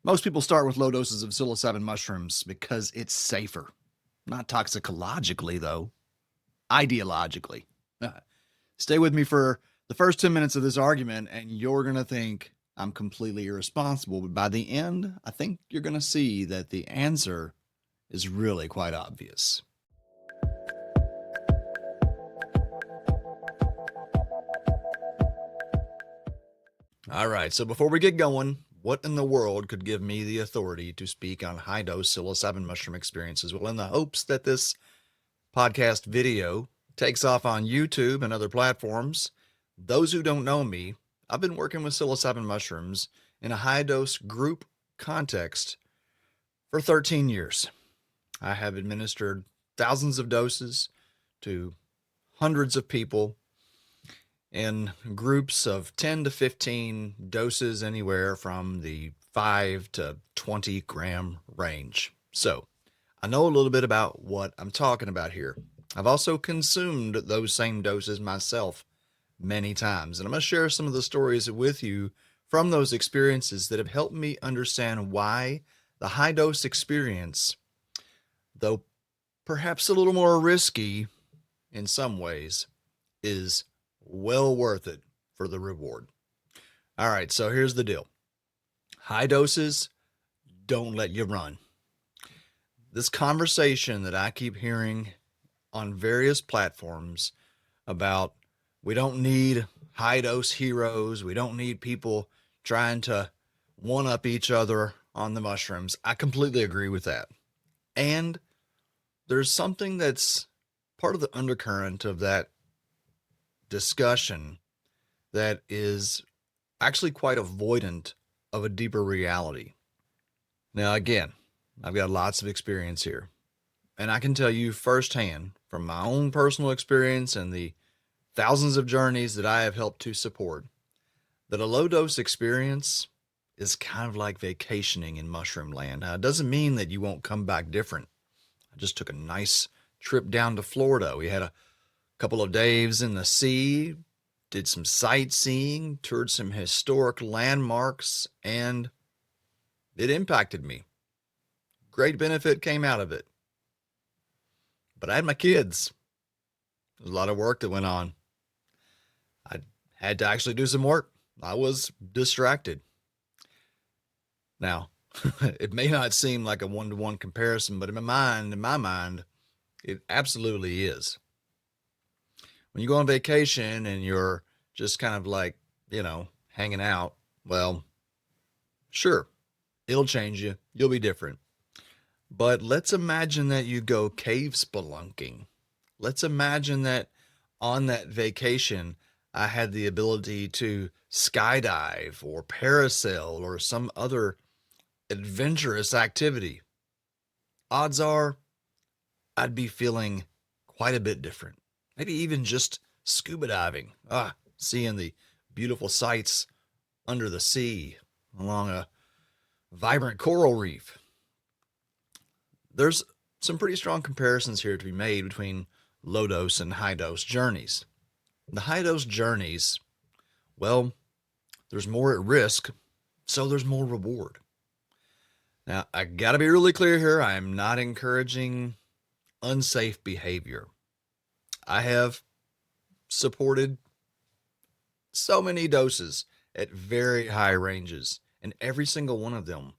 Most people start with low doses of psilocybin mushrooms because it's safer. Not toxicologically, though, ideologically. Stay with me for the first 10 minutes of this argument, and you're going to think I'm completely irresponsible. But by the end, I think you're going to see that the answer is really quite obvious. All right, so before we get going, what in the world could give me the authority to speak on high-dose psilocybin mushroom experiences? Well, in the hopes that this podcast video takes off on YouTube and other platforms, those who don't know me, I've been working with psilocybin mushrooms in a high-dose group context for 13 years. I have administered thousands of doses to hundreds of people in groups of 10 to 15 doses, anywhere from the 5 to 20 gram range. So I know a little bit about what I'm talking about here. I've also consumed those same doses myself many times, and I'm going to share some of the stories with you from those experiences that have helped me understand why the high dose experience, though perhaps a little more risky in some ways, is well worth it for the reward. All right, so here's the deal. High doses don't let you run. This conversation that I keep hearing on various platforms about we don't need high dose heroes, we don't need people trying to one up each other on the mushrooms. I completely agree with that. And there's something that's part of the undercurrent of that discussion that is actually quite avoidant of a deeper reality. Now, again, I've got lots of experience here, and I can tell you firsthand from my own personal experience and the thousands of journeys that I have helped to support that a low dose experience is kind of like vacationing in mushroom land. Now, it doesn't mean that you won't come back different. I just took a nice trip down to Florida. We had a couple of days in the sea, did some sightseeing, toured some historic landmarks, and it impacted me. Great benefit came out of it. But I had my kids. There's a lot of work that went on. I had to actually do some work. I was distracted. Now, it may not seem like a one-to-one comparison, but in my mind, it absolutely is. When you go on vacation and you're just kind of like, hanging out, well, sure, it'll change you. You'll be different. But let's imagine that you go cave spelunking. Let's imagine that on that vacation, I had the ability to skydive or parasail or some other adventurous activity. Odds are I'd be feeling quite a bit different. Maybe even just scuba diving, seeing the beautiful sights under the sea along a vibrant coral reef. There's some pretty strong comparisons here to be made between low dose and high dose journeys. The high dose journeys, well, there's more at risk, so there's more reward. Now, I got to be really clear here. I am not encouraging unsafe behavior. I have supported so many doses at very high ranges, and every single one of them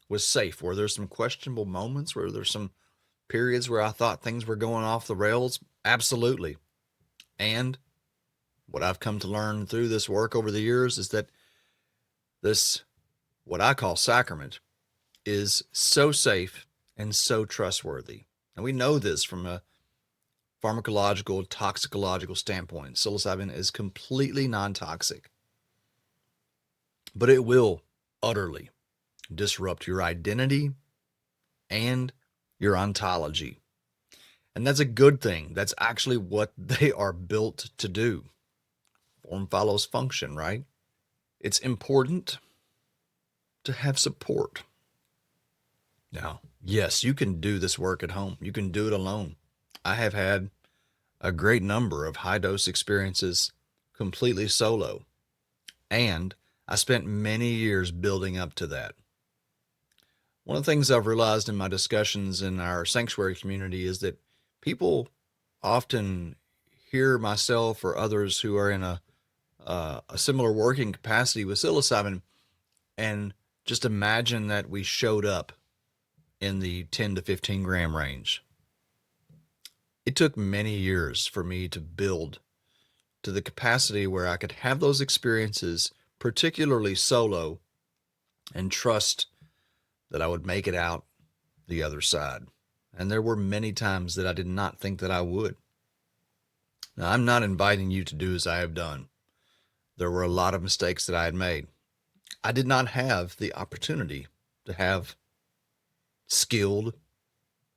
was safe. Where there's some questionable moments, where there's some periods where I thought things were going off the rails, absolutely. And what I've come to learn through this work over the years is that this, what I call sacrament, is so safe and so trustworthy. And we know this from a pharmacological, toxicological standpoint. Psilocybin is completely non-toxic, but it will utterly disrupt your identity and your ontology. And that's a good thing. That's actually what they are built to do. Form follows function, right? It's important to have support. Now, yes, you can do this work at home. You can do it alone. I have had a great number of high dose experiences completely solo, and I spent many years building up to that. One of the things I've realized in my discussions in our sanctuary community is that people often hear myself or others who are in a similar working capacity with psilocybin and just imagine that we showed up in the 10 to 15 gram range. It took many years for me to build to the capacity where I could have those experiences, particularly solo, and trust that I would make it out the other side. And there were many times that I did not think that I would. Now, I'm not inviting you to do as I have done. There were a lot of mistakes that I had made. I did not have the opportunity to have skilled,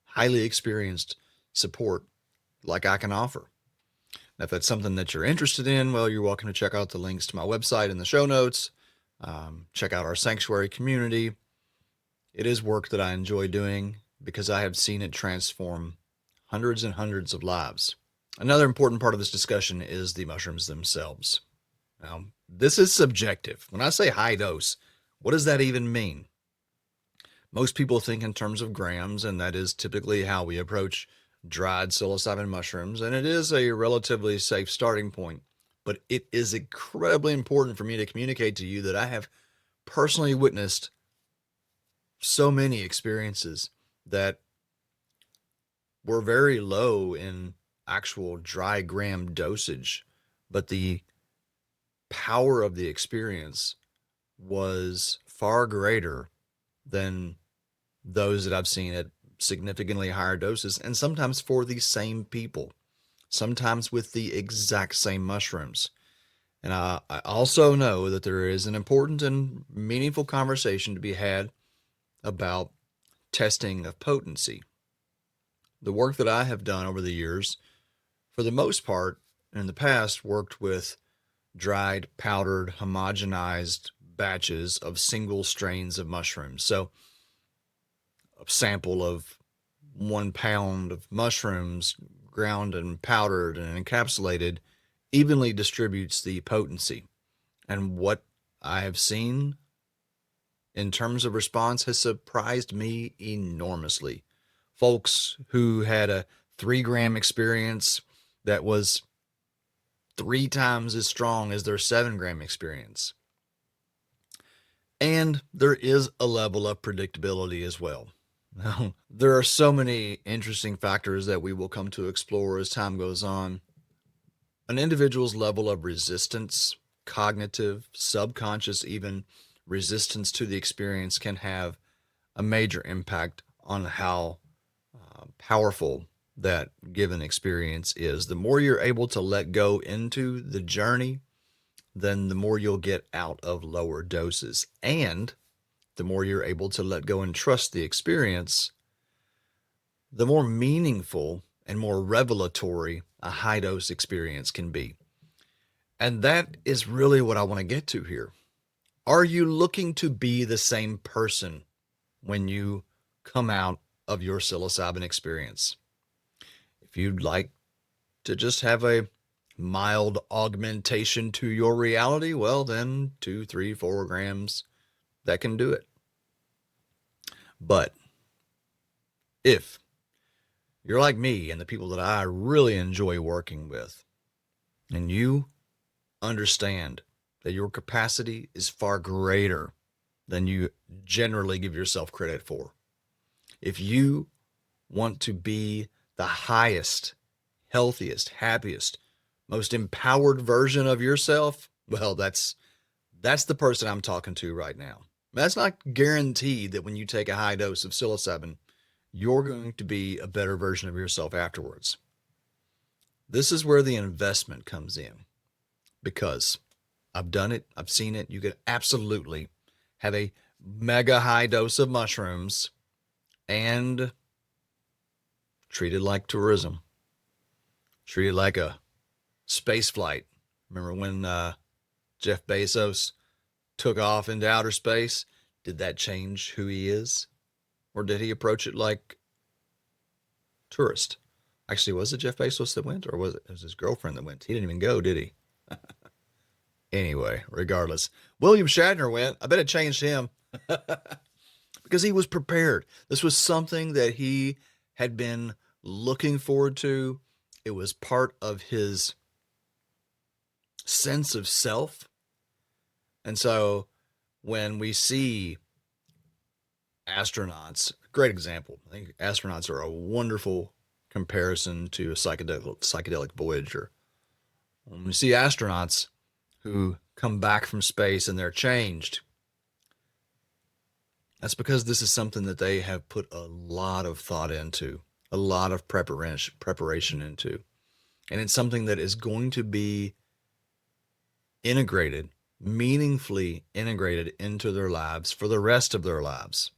highly experienced support like I can offer. Now, if that's something that you're interested in, well, you're welcome to check out the links to my website in the show notes. Check out our sanctuary community. It is work that I enjoy doing because I have seen it transform hundreds and hundreds of lives. Another important part of this discussion is the mushrooms themselves. Now, this is subjective. When I say high dose, what does that even mean? Most people think in terms of grams, and that is typically how we approach dried psilocybin mushrooms, and it is a relatively safe starting point. But it is incredibly important for me to communicate to you that I have personally witnessed so many experiences that were very low in actual dry gram dosage, but the power of the experience was far greater than those that I've seen at significantly higher doses, and sometimes for the same people, sometimes with the exact same mushrooms. And I also know that there is an important and meaningful conversation to be had about testing of potency. The work that I have done over the years, for the most part, in the past, worked with dried, powdered, homogenized batches of single strains of mushrooms. So a sample of 1 pound of mushrooms ground and powdered and encapsulated evenly distributes the potency. And what I have seen in terms of response has surprised me enormously. Folks who had a 3 gram experience that was 3 times as strong as their 7 gram experience. And there is a level of predictability as well. Now, there are so many interesting factors that we will come to explore as time goes on. An individual's level of resistance, cognitive, subconscious, even resistance to the experience can have a major impact on how powerful that given experience is. The more you're able to let go into the journey, then the more you'll get out of lower doses. And the more you're able to let go and trust the experience, the more meaningful and more revelatory a high dose experience can be. And that is really what I want to get to here. Are you looking to be the same person when you come out of your psilocybin experience? If you'd like to just have a mild augmentation to your reality, well, then 2, 3, 4 grams, that can do it. But if you're like me and the people that I really enjoy working with, and you understand that your capacity is far greater than you generally give yourself credit for, if you want to be the highest, healthiest, happiest, most empowered version of yourself, well, that's the person I'm talking to right now. That's not guaranteed that when you take a high dose of psilocybin, you're going to be a better version of yourself afterwards. This is where the investment comes in, because I've done it, I've seen it. You could absolutely have a mega high dose of mushrooms and treat it like tourism, treat it like a space flight. Remember when Jeff Bezos took off into outer space? Did that change who he is? Or did he approach it like tourist? Actually, was it Jeff Bezos that went, or was it his girlfriend that went? He didn't even go, did he? Anyway, regardless, William Shatner went. I bet it changed him. But because he was prepared. This was something that he had been looking forward to. It was part of his sense of self. And so when we see astronauts, great example. I think astronauts are a wonderful comparison to a psychedelic voyager. When we see astronauts who come back from space and they're changed, that's because this is something that they have put a lot of thought into, a lot of preparation into. And it's something that is going to be integrated, meaningfully integrated into their lives for the rest of their lives.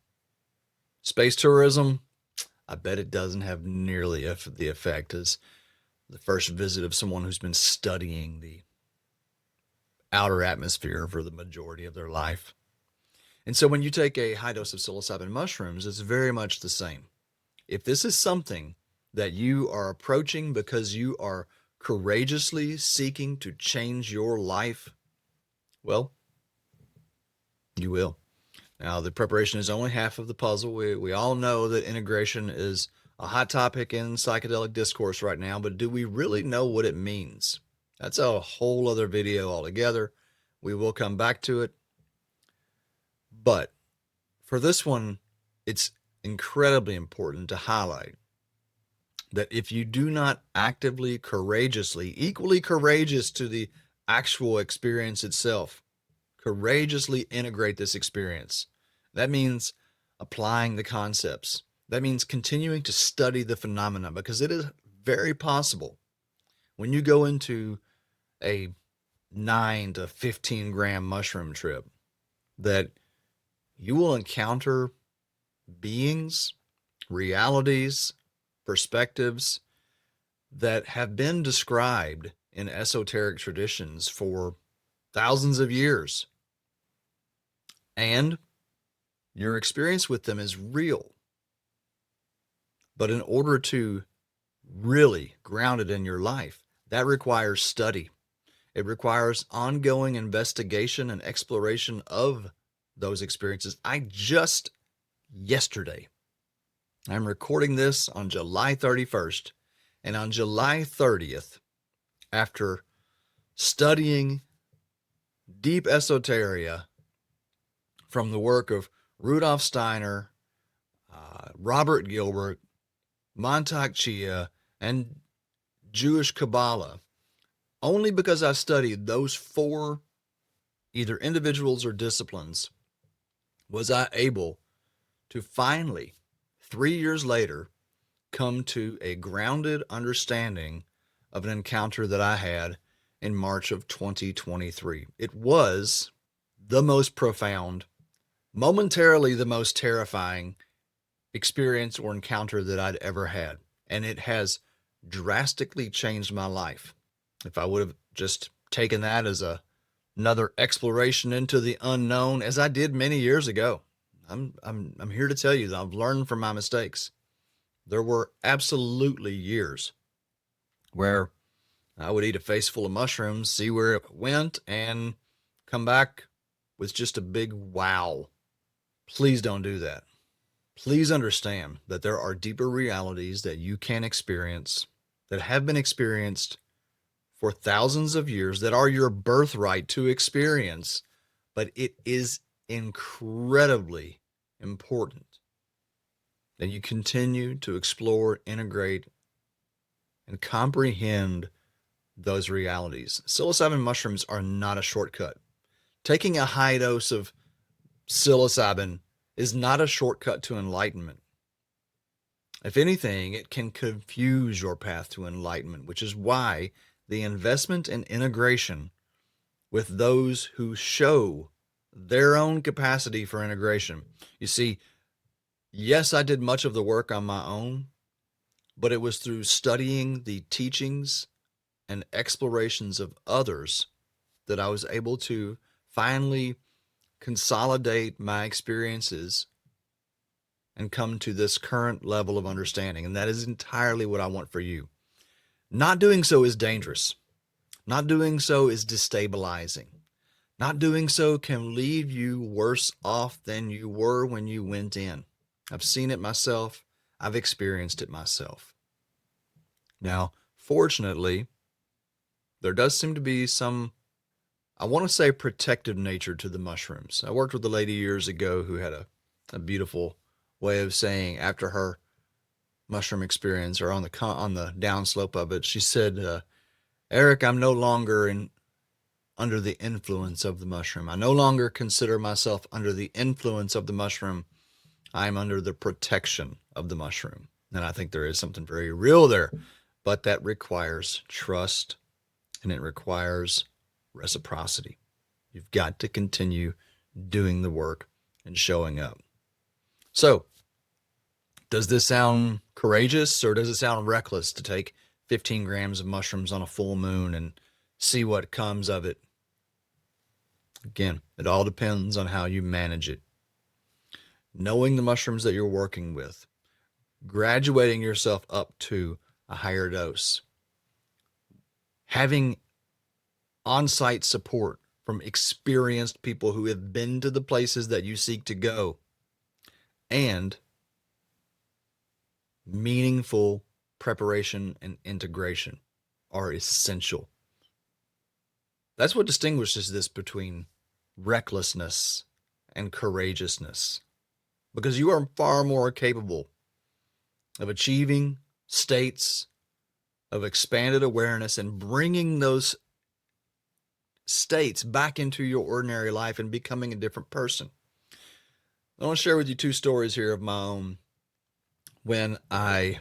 Space tourism, I bet it doesn't have nearly the effect as the first visit of someone who's been studying the outer atmosphere for the majority of their life. And so when you take a high dose of psilocybin mushrooms, it's very much the same. If this is something that you are approaching because you are courageously seeking to change your life, well, you will. Now, the preparation is only half of the puzzle. We all know that integration is a hot topic in psychedelic discourse right now, but do we really know what it means? That's a whole other video altogether. We will come back to it. But for this one, it's incredibly important to highlight that if you do not actively, courageously, equally courageous to the actual experience itself, courageously integrate this experience, that means applying the concepts. That means continuing to study the phenomena, because it is very possible when you go into a 9 to 15 gram mushroom trip that you will encounter beings, realities, perspectives that have been described in esoteric traditions for thousands of years. And your experience with them is real. But in order to really ground it in your life, that requires study. It requires ongoing investigation and exploration of those experiences. Yesterday, I'm recording this on July 31st, and on July 30th, after studying deep esoteria from the work of Rudolf Steiner, Robert Gilbert, Montauk Chia, and Jewish Kabbalah, only because I studied those four either individuals or disciplines, was I able to finally, 3 years later, come to a grounded understanding of an encounter that I had in March of 2023. It was the most profound, momentarily the most terrifying experience or encounter that I'd ever had. And it has drastically changed my life. If I would have just taken that as another exploration into the unknown, as I did many years ago, I'm here to tell you that I've learned from my mistakes. There were absolutely years where I would eat a face full of mushrooms, see where it went, and come back with just a big wow. Please don't do that. Please understand that there are deeper realities that you can experience, that have been experienced for thousands of years, that are your birthright to experience, but it is incredibly important that you continue to explore, integrate, and comprehend those realities. Psilocybin mushrooms are not a shortcut. Taking a high dose of psilocybin is not a shortcut to enlightenment. If anything, it can confuse your path to enlightenment, which is why the investment and integration with those who show their own capacity for integration. You see, yes, I did much of the work on my own, but it was through studying the teachings and explorations of others that I was able to finally consolidate my experiences and come to this current level of understanding. And that is entirely what I want for you. Not doing so is dangerous. Not doing so is destabilizing. Not doing so can leave you worse off than you were when you went in. I've seen it myself. I've experienced it myself. Now, fortunately, there does seem to be some, I want to say, protective nature to the mushrooms. I worked with a lady years ago who had a beautiful way of saying after her mushroom experience, or on the downslope of it, she said, Eric, I'm no longer under the influence of the mushroom. I no longer consider myself under the influence of the mushroom. I'm under the protection of the mushroom. And I think there is something very real there, but that requires trust and it requires reciprocity. You've got to continue doing the work and showing up. So, does this sound courageous or does it sound reckless to take 15 grams of mushrooms on a full moon and see what comes of it? Again, it all depends on how you manage it. Knowing the mushrooms that you're working with, graduating yourself up to a higher dose, having on-site support from experienced people who have been to the places that you seek to go, and meaningful preparation and integration are essential. That's what distinguishes this between recklessness and courageousness, because you are far more capable of achieving states of expanded awareness and bringing those states back into your ordinary life and becoming a different person. I want to share with you two stories here of my own. When I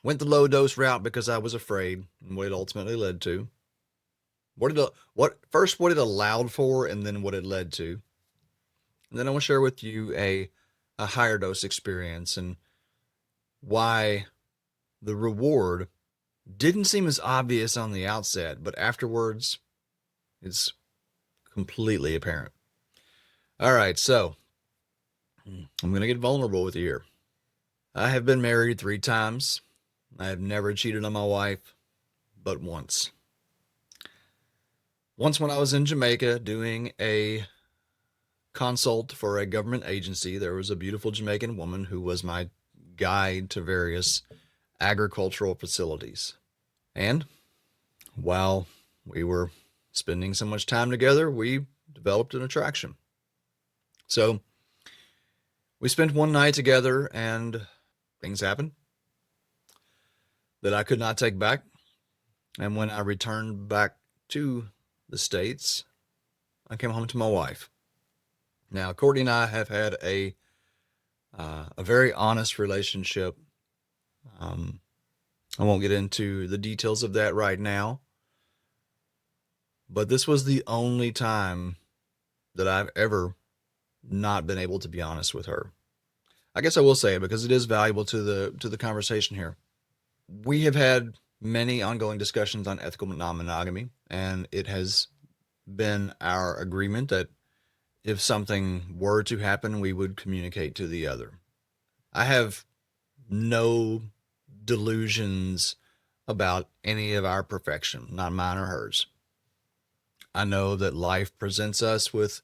went the low dose route because I was afraid, and what it ultimately led to. What it allowed for, and then what it led to. And then I want to share with you a higher dose experience and why the reward didn't seem as obvious on the outset, but afterwards it's completely apparent. All right, so I'm going to get vulnerable with you here. I have been married 3 times. I have never cheated on my wife, but once. Once when I was in Jamaica doing a consult for a government agency, there was a beautiful Jamaican woman who was my guide to various agricultural facilities. And while we were spending so much time together, we developed an attraction. So we spent one night together and things happened that I could not take back. And when I returned back to the States, I came home to my wife. Now, Courtney and I have had a very honest relationship. I won't get into the details of that right now, but this was the only time that I've ever not been able to be honest with her. I guess I will say it because it is valuable to the conversation here. We have had many ongoing discussions on ethical non-monogamy, and it has been our agreement that if something were to happen, we would communicate to the other. I have no delusions about any of our perfection, not mine or hers. I know that life presents us with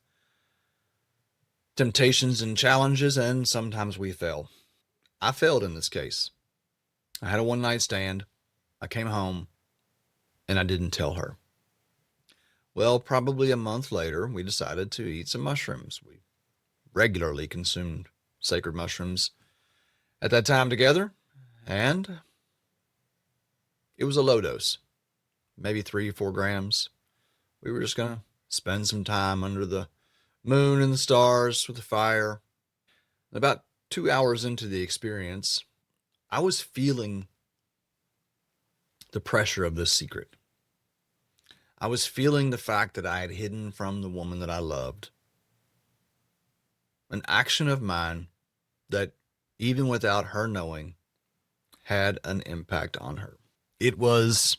temptations and challenges, and sometimes we fail. I failed in this case. I had a one-night stand. I came home, and I didn't tell her. Well, probably a month later, we decided to eat some mushrooms. We regularly consumed sacred mushrooms at that time together, and it was a low dose, maybe 3 or 4 grams. We were just going to spend some time under the moon and the stars with the fire. About 2 hours into the experience, I was feeling the pressure of this secret. I was feeling the fact that I had hidden from the woman that I loved an action of mine that, even without her knowing, had an impact on her. It was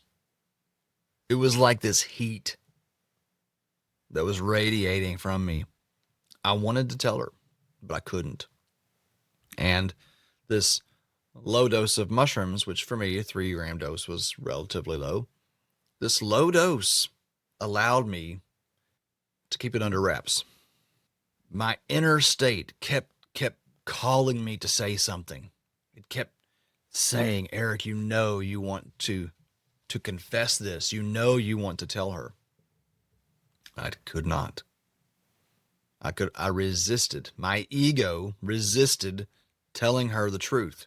like this heat that was radiating from me. I wanted to tell her, but I couldn't. And this low dose of mushrooms, which for me, a 3-gram dose was relatively low, this low dose allowed me to keep it under wraps. My inner state kept calling me to say something. It kept saying, Eric, you want to confess this. You want to tell her. I could not. I resisted. My ego resisted telling her the truth.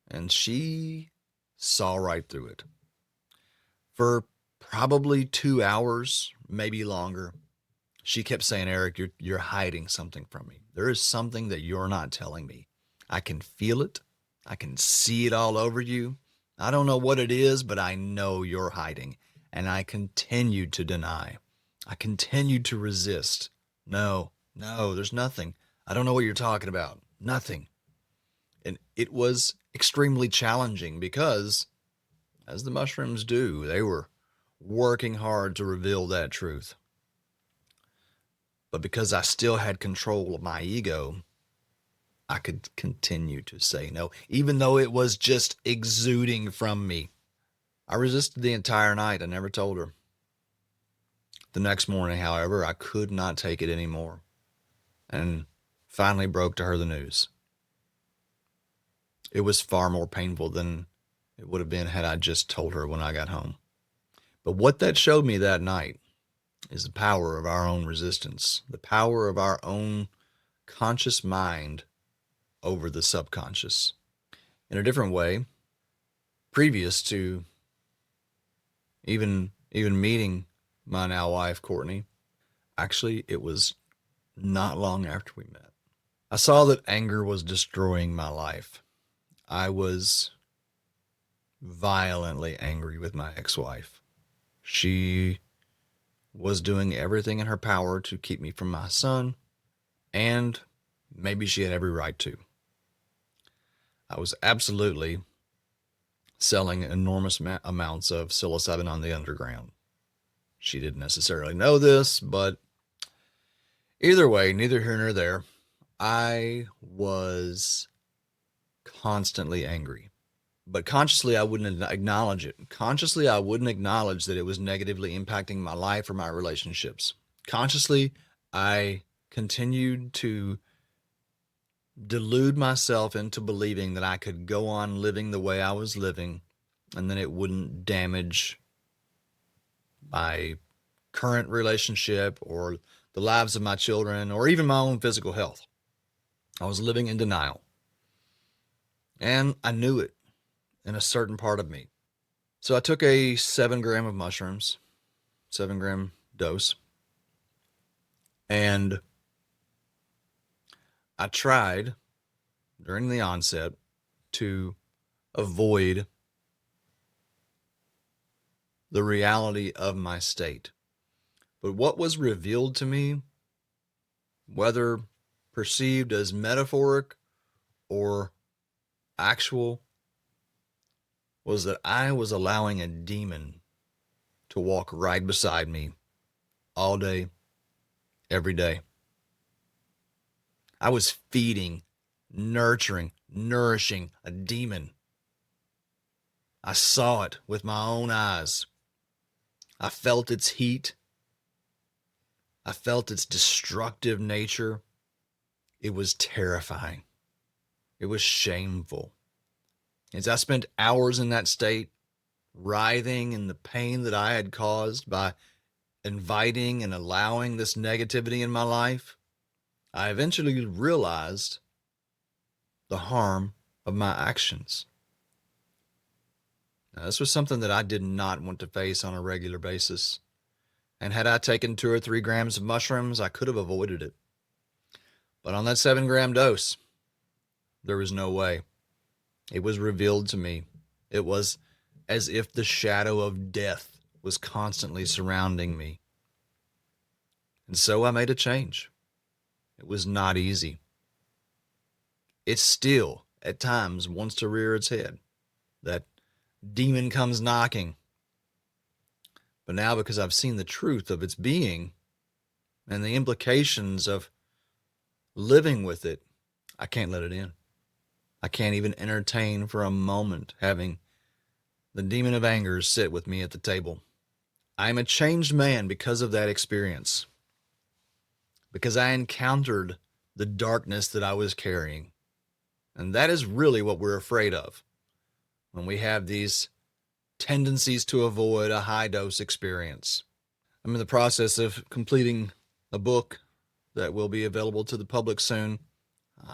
And she saw right through it. For probably 2 hours, maybe longer, she kept saying, Eric, you're hiding something from me. There is something that you're not telling me. I can feel it. I can see it all over you. I don't know what it is, but I know you're hiding. And I continued to deny. I continued to resist. No, there's nothing. I don't know what you're talking about. Nothing. And it was extremely challenging because, as the mushrooms do, they were working hard to reveal that truth. But because I still had control of my ego, I could continue to say no, even though it was just exuding from me. I resisted the entire night. I never told her. The next morning, however, I could not take it anymore and finally broke to her the news. It was far more painful than it would have been had I just told her when I got home. But what that showed me that night is the power of our own resistance, the power of our own conscious mind over the subconscious. In a different way, previous to even meeting my now wife, Courtney, actually, it was not long after we met. I saw that anger was destroying my life. I was violently angry with my ex-wife. She was doing everything in her power to keep me from my son, and maybe she had every right to. I was absolutely selling enormous amounts of psilocybin on the underground. She didn't necessarily know this, but either way, neither here nor there, I was constantly angry. But consciously, I wouldn't acknowledge it. Consciously, I wouldn't acknowledge that it was negatively impacting my life or my relationships. Consciously, I continued to delude myself into believing that I could go on living the way I was living and then it wouldn't damage my current relationship or the lives of my children or even my own physical health. I was living in denial. And I knew it in a certain part of me. So I took a 7 gram of mushrooms, 7 gram dose, and I tried during the onset to avoid the reality of my state. But what was revealed to me, whether perceived as metaphoric or actual, was that I was allowing a demon to walk right beside me all day, every day. I was feeding, nurturing, nourishing a demon. I saw it with my own eyes. I felt its heat. I felt its destructive nature. It was terrifying. It was shameful. As I spent hours in that state, writhing in the pain that I had caused by inviting and allowing this negativity in my life, I eventually realized the harm of my actions. Now, this was something that I did not want to face on a regular basis. And had I taken 2 or 3 grams of mushrooms, I could have avoided it. But on that 7 gram dose, there was no way. It was revealed to me. It was as if the shadow of death was constantly surrounding me. And so I made a change. It was not easy. It still, at times, wants to rear its head. That demon comes knocking. But now, because I've seen the truth of its being and the implications of living with it, I can't let it in. I can't even entertain for a moment having the demon of anger sit with me at the table. I am a changed man because of that experience. because I encountered the darkness that I was carrying. And that is really what we're afraid of when we have these tendencies to avoid a high dose experience. I'm in the process of completing a book that will be available to the public soon.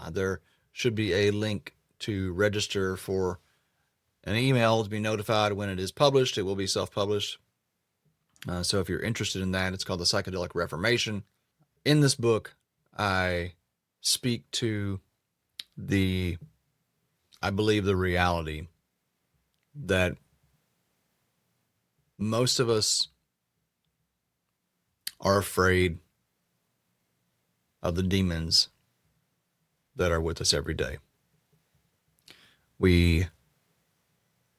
There should be a link to register for an email to be notified when it is published. It will be self-published. So if you're interested in that, it's called The Psychedelic Reformation. In this book, I speak to I believe the reality that most of us are afraid of the demons that are with us every day. We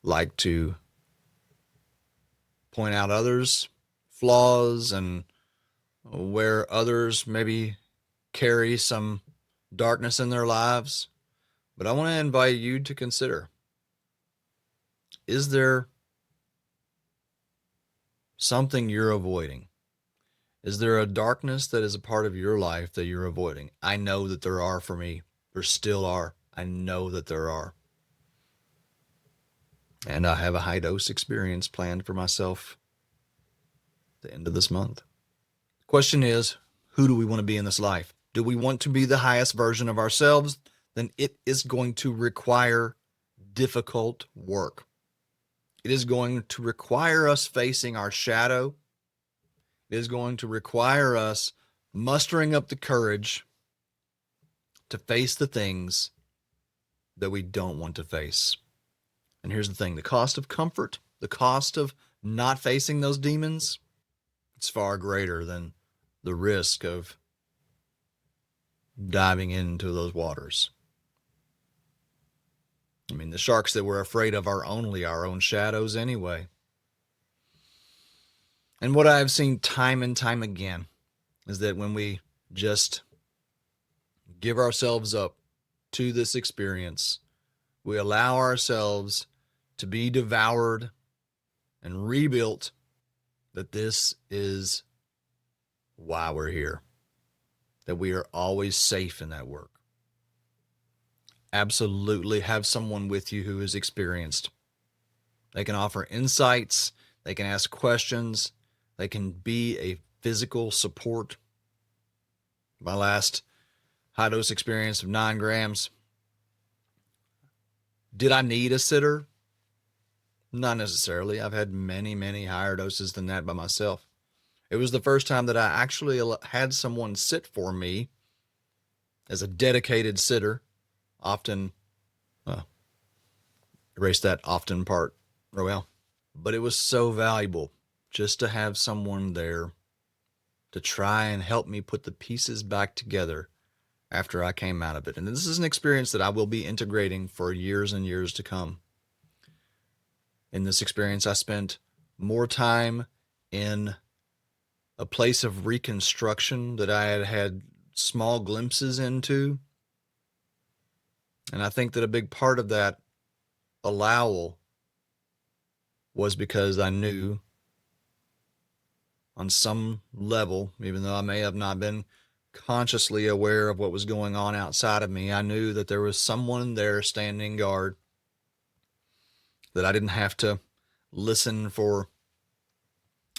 like to point out others' flaws and where others maybe carry some darkness in their lives. But I want to invite you to consider, is there something you're avoiding? Is there a darkness that is a part of your life that you're avoiding? I know that there are for me. There still are. I know that there are. And I have a high dose experience planned for myself at the end of this month. The question is, who do we want to be in this life? Do we want to be the highest version of ourselves? Then it is going to require difficult work. It is going to require us facing our shadow. It is going to require us mustering up the courage to face the things that we don't want to face. And here's the thing, the cost of comfort, the cost of not facing those demons, it's far greater than the risk of diving into those waters. I mean, the sharks that we're afraid of are only our own shadows anyway. And what I've seen time and time again is that when we just give ourselves up to this experience, we allow ourselves to be devoured and rebuilt, that this is why we're here, that we are always safe in that work. Absolutely have someone with you who is experienced. They can offer insights, they can ask questions, they can be a physical support. My last high dose experience of 9 grams, did I need a sitter? Not necessarily. I've had many, many higher doses than that by myself. It was the first time that I actually had someone sit for me as a dedicated sitter. Often, erase that often part, Roel. But it was so valuable just to have someone there to try and help me put the pieces back together after I came out of it. And this is an experience that I will be integrating for years and years to come. In this experience, I spent more time in a place of reconstruction that I had had small glimpses into. And I think that a big part of that allowal was because I knew on some level, even though I may have not been consciously aware of what was going on outside of me, I knew that there was someone there standing guard, that I didn't have to listen for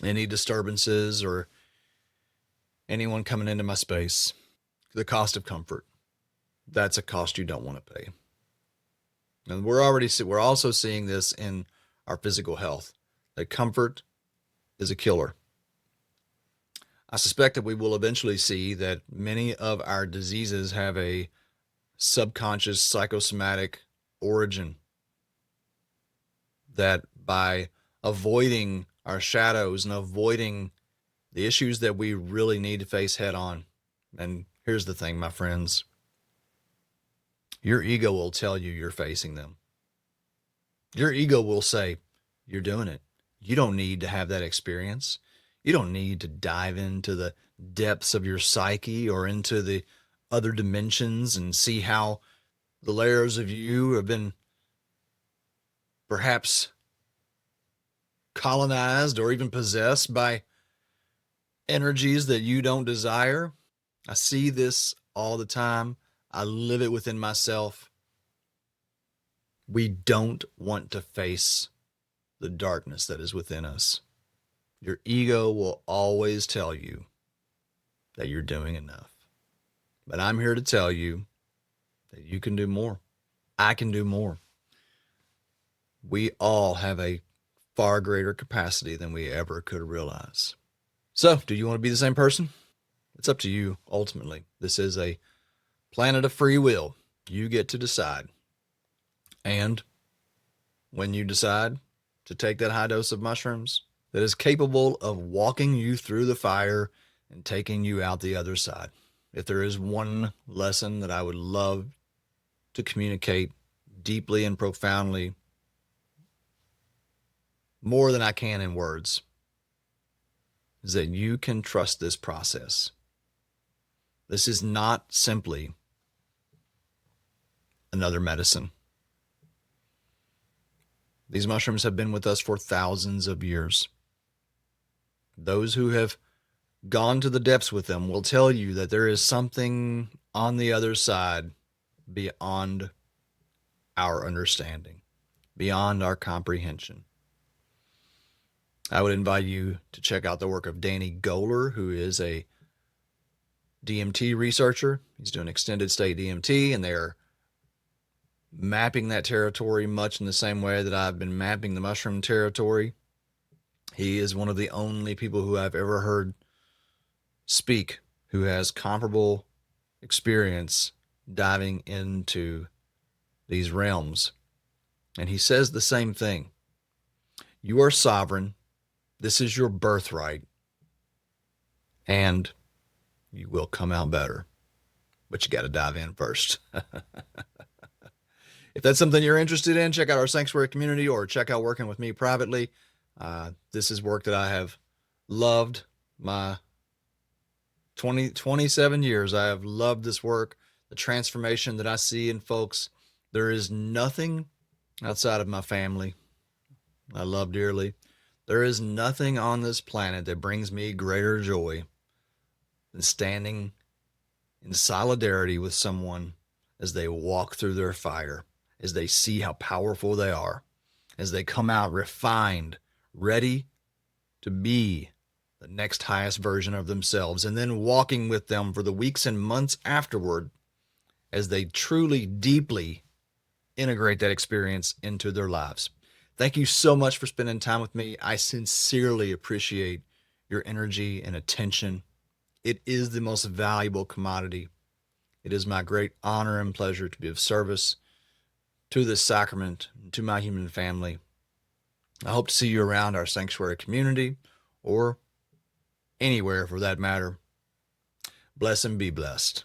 any disturbances or anyone coming into my space. The cost of comfort, that's a cost you don't want to pay. And we're also seeing this in our physical health, that comfort is a killer. I suspect that we will eventually see that many of our diseases have a subconscious psychosomatic origin, that by avoiding our shadows and avoiding the issues that we really need to face head on. And here's the thing, my friends, your ego will tell you you're facing them. Your ego will say, you're doing it. You don't need to have that experience. You don't need to dive into the depths of your psyche or into the other dimensions and see how the layers of you have been perhaps colonized or even possessed by energies that you don't desire. I see this all the time. I live it within myself. We don't want to face the darkness that is within us. Your ego will always tell you that you're doing enough. But I'm here to tell you that you can do more. I can do more. We all have a far greater capacity than we ever could realize. So, do you want to be the same person? It's up to you, ultimately. This is a planet of free will. You get to decide. And when you decide to take that high dose of mushrooms that is capable of walking you through the fire and taking you out the other side, if there is one lesson that I would love to communicate deeply and profoundly, more than I can in words, is that you can trust this process. This is not simply another medicine. These mushrooms have been with us for thousands of years. Those who have gone to the depths with them will tell you that there is something on the other side beyond our understanding, beyond our comprehension. I would invite you to check out the work of Danny Goler, who is a DMT researcher. He's doing extended state DMT, and they're mapping that territory much in the same way that I've been mapping the mushroom territory. He is one of the only people who I've ever heard speak who has comparable experience diving into these realms. And he says the same thing. You are sovereign. This is your birthright. And you will come out better. But you got to dive in first. If that's something you're interested in, check out our Psanctuary community or check out working with me privately. This is work that I have loved. My 27 years, I have loved this work, the transformation that I see in folks. There is nothing outside of my family I love dearly. There is nothing on this planet that brings me greater joy than standing in solidarity with someone as they walk through their fire, as they see how powerful they are, as they come out refined, ready to be the next highest version of themselves, and then walking with them for the weeks and months afterward as they truly, deeply integrate that experience into their lives. Thank you so much for spending time with me. I sincerely appreciate your energy and attention. It is the most valuable commodity. It is my great honor and pleasure to be of service to this sacrament, to my human family. I hope to see you around our Psanctuary community or anywhere for that matter. Bless and be blessed.